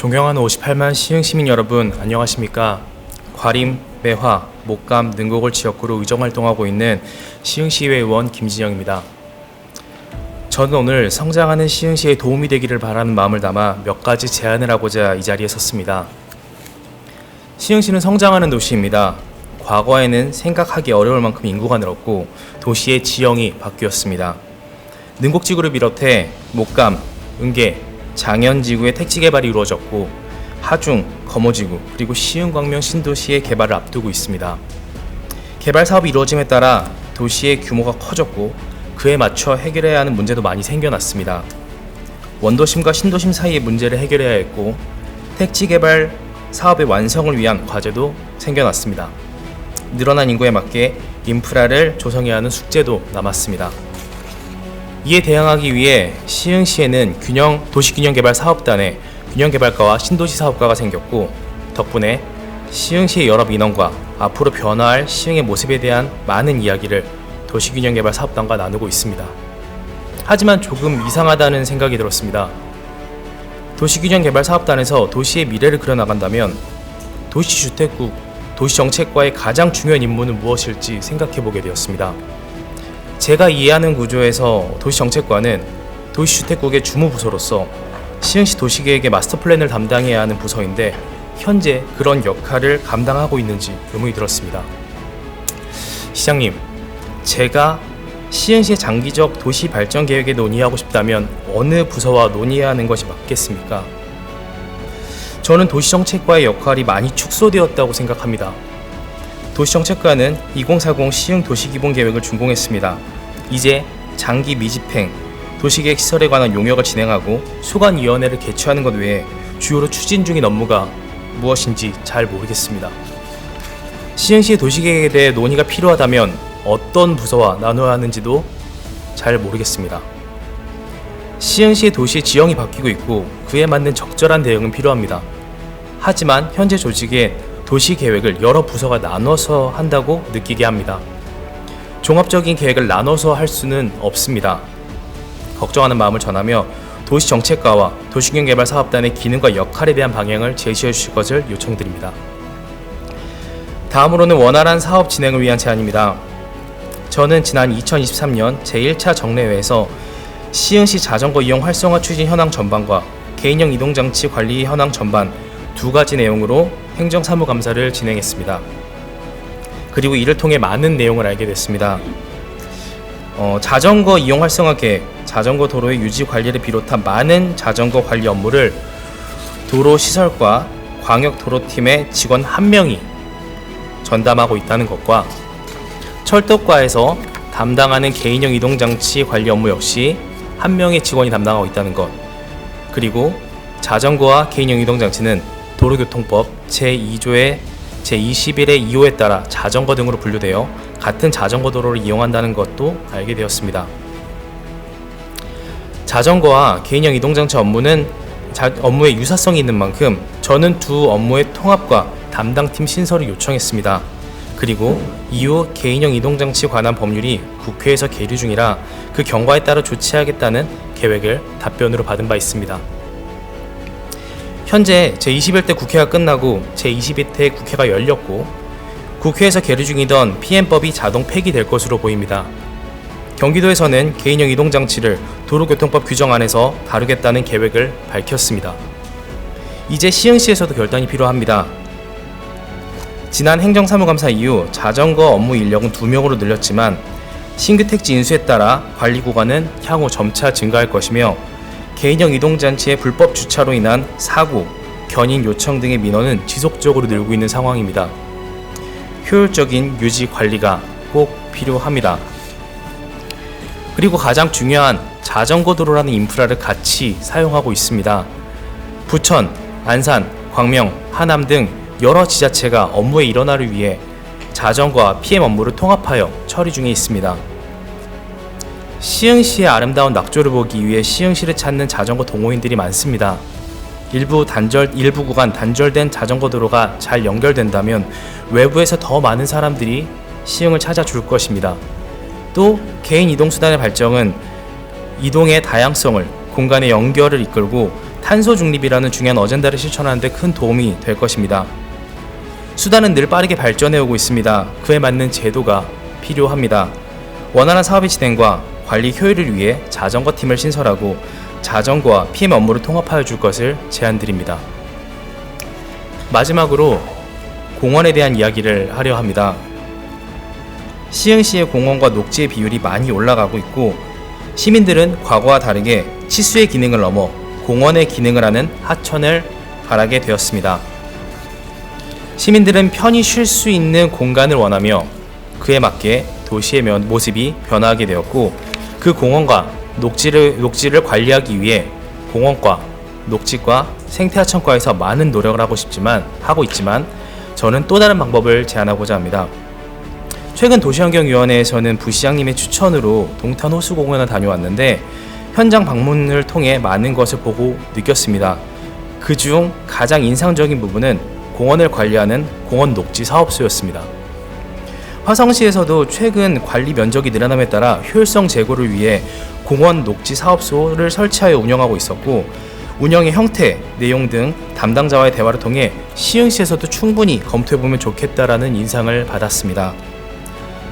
존경하는 58만 시흥 시민 여러분, 안녕하십니까? 과림, 매화, 목감, 능곡을 지역구로 의정활동하고 있는 시흥시의회 의원 김진영입니다. 저는 오늘 성장하는 시흥시에 도움이 되기를 바라는 마음을 담아 몇 가지 제안을 하고자 이 자리에 섰습니다. 시흥시는 성장하는 도시입니다. 과거에는 생각하기 어려울 만큼 인구가 늘었고 도시의 지형이 바뀌었습니다. 능곡지구를 비롯해 목감, 은계, 장현지구의 택지 개발이 이루어졌고 하중, 거모지구, 그리고 시흥광명 신도시의 개발을 앞두고 있습니다. 개발 사업이 이루어짐에 따라 도시의 규모가 커졌고 그에 맞춰 해결해야 하는 문제도 많이 생겨났습니다. 원도심과 신도심 사이의 문제를 해결해야 했고 택지 개발 사업의 완성을 위한 과제도 생겨났습니다. 늘어난 인구에 맞게 인프라를 조성해야 하는 숙제도 남았습니다. 이에 대응하기 위해 시흥시에는 도시균형개발사업단에 균형개발과와 신도시 사업과가 생겼고 덕분에 시흥시의 여러 민원과 앞으로 변화할 시흥의 모습에 대한 많은 이야기를 도시균형개발사업단과 나누고 있습니다. 하지만 조금 이상하다는 생각이 들었습니다. 도시균형개발사업단에서 도시의 미래를 그려나간다면 도시주택국, 도시정책과의 가장 중요한 임무는 무엇일지 생각해보게 되었습니다. 제가 이해하는 구조에서 도시정책과는 도시주택국의 주무부서로서 시흥시 도시계획의 마스터플랜을 담당해야 하는 부서인데 현재 그런 역할을 감당하고 있는지 의문이 들었습니다. 시장님, 제가 시흥시의 장기적 도시발전계획에 논의하고 싶다면 어느 부서와 논의해야 하는 것이 맞겠습니까? 저는 도시정책과의 역할이 많이 축소되었다고 생각합니다. 도시정책과는 2040 시흥 도시기본계획을 준공했습니다. 이제 장기 미집행, 도시계획 시설에 관한 용역을 진행하고 소관위원회를 개최하는 것 외에 주요로 추진 중인 업무가 무엇인지 잘 모르겠습니다. 시흥시의 도시계획에 대해 논의가 필요하다면 어떤 부서와 나눠야 하는지도 잘 모르겠습니다. 시흥시의 도시의 지형이 바뀌고 있고 그에 맞는 적절한 대응은 필요합니다. 하지만 현재 조직에 도시계획을 여러 부서가 나눠서 한다고 느끼게 합니다. 종합적인 계획을 나눠서 할 수는 없습니다. 걱정하는 마음을 전하며 도시정책과와 도시균형개발사업단의 기능과 역할에 대한 방향을 제시해 주실 것을 요청드립니다. 다음으로는 원활한 사업 진행을 위한 제안입니다. 저는 지난 2023년 제1차 정례회에서 시흥시 자전거 이용 활성화 추진 현황 전반과 개인형 이동장치 관리 현황 전반 두 가지 내용으로 행정사무감사를 진행했습니다. 그리고 이를 통해 많은 내용을 알게 됐습니다. 자전거 이용 활성화 계획, 자전거 도로의 유지 관리를 비롯한 많은 자전거 관리 업무를 도로시설과 광역도로팀의 직원 1명이 전담하고 있다는 것과 철도과에서 담당하는 개인형 이동장치 관리 업무 역시 1명의 직원이 담당하고 있다는 것, 그리고 자전거와 개인형 이동장치는 도로교통법 제2조의 제21의 2호에 따라 자전거 등으로 분류되어 같은 자전거 도로를 이용한다는 것도 알게 되었습니다. 자전거와 개인형 이동장치 업무는 업무의 유사성이 있는 만큼 저는 두 업무의 통합과 담당팀 신설을 요청했습니다. 그리고 이후 개인형 이동장치 관한 법률이 국회에서 계류 중이라 그 경과에 따라 조치하겠다는 계획을 답변으로 받은 바 있습니다. 현재 제21대 국회가 끝나고 제22대 국회가 열렸고 국회에서 계류 중이던 PM법이 자동 폐기될 것으로 보입니다. 경기도에서는 개인형 이동장치를 도로교통법 규정 안에서 다루겠다는 계획을 밝혔습니다. 이제 시흥시에서도 결단이 필요합니다. 지난 행정사무감사 이후 자전거 업무 인력은 2명으로 늘렸지만 신규 택지 인수에 따라 관리 구간은 향후 점차 증가할 것이며 개인형 이동장치의 불법 주차로 인한 사고, 견인 요청 등의 민원은 지속적으로 늘고 있는 상황입니다. 효율적인 유지 관리가 꼭 필요합니다. 그리고 가장 중요한 자전거 도로라는 인프라를 같이 사용하고 있습니다. 부천, 안산, 광명, 하남 등 여러 지자체가 업무의 일원화를 위해 자전거와 PM 업무를 통합하여 처리 중에 있습니다. 시흥시의 아름다운 낙조를 보기 위해 시흥시를 찾는 자전거 동호인들이 많습니다. 일부 구간 단절된 자전거 도로가 잘 연결된다면 외부에서 더 많은 사람들이 시흥을 찾아줄 것입니다. 또 개인 이동수단의 발전은 이동의 다양성을, 공간의 연결을 이끌고 탄소 중립이라는 중요한 어젠다를 실천하는 데 큰 도움이 될 것입니다. 수단은 늘 빠르게 발전해오고 있습니다. 그에 맞는 제도가 필요합니다. 원활한 사업의 진행과 관리 효율을 위해 자전거 팀을 신설하고 자전거와 PM 업무를 통합하여 줄 것을 제안드립니다. 마지막으로 공원에 대한 이야기를 하려 합니다. 시흥시의 공원과 녹지의 비율이 많이 올라가고 있고 시민들은 과거와 다르게 치수의 기능을 넘어 공원의 기능을 하는 하천을 바라게 되었습니다. 시민들은 편히 쉴 수 있는 공간을 원하며 그에 맞게 도시의 모습이 변화하게 되었고 그 공원과 녹지를 관리하기 위해 공원과 녹지과 생태하천과에서 많은 노력을 하고 있지만 저는 또 다른 방법을 제안하고자 합니다. 최근 도시환경위원회에서는 부시장님의 추천으로 동탄 호수공원을 다녀왔는데 현장 방문을 통해 많은 것을 보고 느꼈습니다. 그중 가장 인상적인 부분은 공원을 관리하는 공원 녹지 사업소였습니다. 화성시에서도 최근 관리 면적이 늘어남에 따라 효율성 제고를 위해 공원 녹지 사업소를 설치하여 운영하고 있었고 운영의 형태, 내용 등 담당자와의 대화를 통해 시흥시에서도 충분히 검토해보면 좋겠다라는 인상을 받았습니다.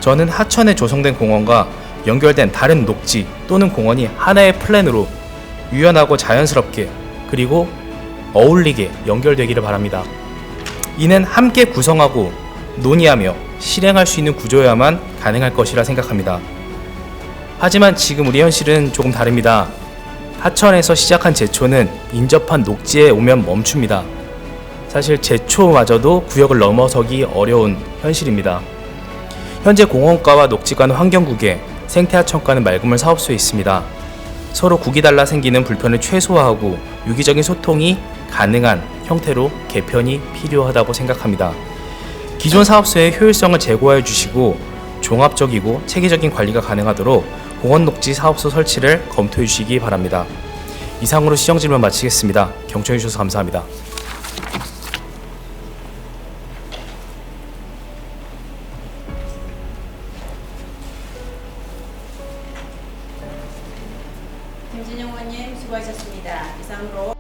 저는 하천에 조성된 공원과 연결된 다른 녹지 또는 공원이 하나의 플랜으로 유연하고 자연스럽게 그리고 어울리게 연결되기를 바랍니다. 이는 함께 구성하고 논의하며 실행할 수 있는 구조여야만 가능할 것이라 생각합니다. 하지만 지금 우리 현실은 조금 다릅니다. 하천에서 시작한 제초는 인접한 녹지에 오면 멈춥니다. 사실 제초마저도 구역을 넘어서기 어려운 현실입니다. 현재 공원과와 녹지과는 환경국에, 생태하천과는 맑음을 사업소에 있습니다. 서로 국이 달라 생기는 불편을 최소화하고 유기적인 소통이 가능한 형태로 개편이 필요하다고 생각합니다. 기존 사업소의 효율성을 제고하여 주시고 종합적이고 체계적인 관리가 가능하도록 공원 녹지 사업소 설치를 검토해 주시기 바랍니다. 이상으로 시정 질문 마치겠습니다. 경청해 주셔서 감사합니다. 김진영 의원님 수고하셨습니다. 이상으로